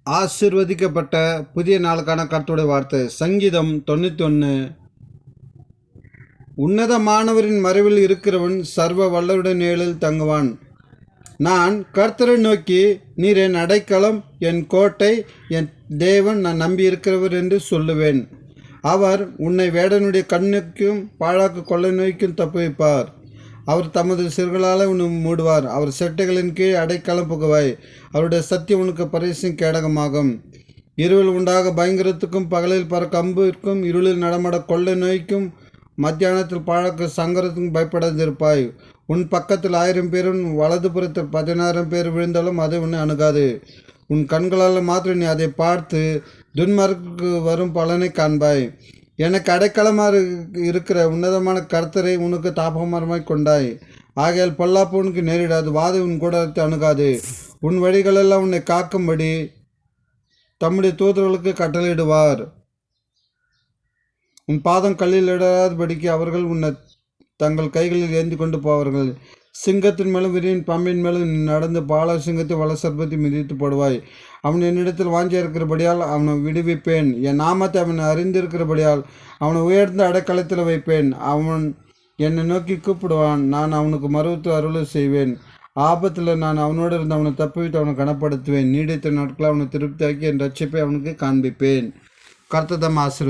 ஆசிர்வதிக்கப்பட்ட புதிய நாளுக்கான கர்த்தருடைய வார்த்தை சங்கீதம் 91. உன்னதமானவரின் மறைவில் இருக்கிறவன் சர்வ வல்லவருடைய நிழலில் தங்குவான். நான் கர்த்தரை நோக்கி, நீர் என் அடைக்கலம், என் கோட்டை, என் தேவன், நான் நம்பியிருக்கிறவர் என்று சொல்லுவேன். அவர் உன்னை வேடனுடைய கண்ணுக்கும் பாழாக்கு கொள்ளை நோய்க்கும் தப்புவிப்பார். அவர் தமது சிறுகளால் உன்னை மூடுவார். அவர் செட்டைகளின் கீழ் அடைக்கலம் புகுவாய். அவருடைய சத்தியம் உனக்கு பரிசும் கேடகமாகும். இரவில் உண்டாக பயங்கரத்துக்கும் பகலில் பறக்க அம்பிற்கும் இருளில் நடமாட கொள்ளை நோய்க்கும் மத்தியானத்தில் பாழாக்கு சங்கரத்துக்கும் பயப்படாதிருப்பாய். உன் பக்கத்தில் 1000 பேரும் வலது புறத்தில் 16 பேர் விழுந்தாலும் அது உன்னை அணுகாது. உன் கண்களால் மாத்திரம் நீ அதை பார்த்து துன்மார்க்கு வரும் பலனை காண்பாய். எனக்கு அடைக்கலமாக இருக்கிற உன்னதமான கர்த்தரை உனக்கு தாபகமரமாய் கொண்டாய். ஆகையால் பொல்லாப்பு உனக்கு நேரிடாது, வாதை உன் கூடத்தை அணுகாது. உன் வழிகளெல்லாம் உன்னை காக்கும்படி தம்முடைய தூதர்களுக்கு கட்டளையிடுவார். உன் பாதம் கல்லில் இடாதபடிக்கு அவர்கள் உன்னை தங்கள் கைகளில் ஏந்தி கொண்டு போவார்கள். சிங்கத்தின் மேலும் விரியின் பாம்பின் மேலும் நடந்து பால சிங்கத்தை வள சர்ப்பத்தை மிதித்து போடுவாய். அவன் என்னிடத்தில் வாஞ்சி இருக்கிறபடியால் அவனை விடுவிப்பேன். என் நாமத்தை அவன் அறிந்திருக்கிறபடியால் அவனை உயர்ந்த அடைக்கலத்தில் வைப்பேன். அவன் என்னை நோக்கி கூப்பிடுவான், நான் அவனுக்கு மறுத்து அருளை செய்வேன். ஆபத்தில் நான் அவனோடு இருந்து அவனை தப்பிவிட்டு அவனை கனப்படுத்துவேன். நீடித்த நாட்கள் அவனை திருப்தியாக்கி என் ரட்சிப்பை அவனுக்கு காண்பிப்பேன். கர்த்தர் தாம் ஆசீர்வதிப்பார்.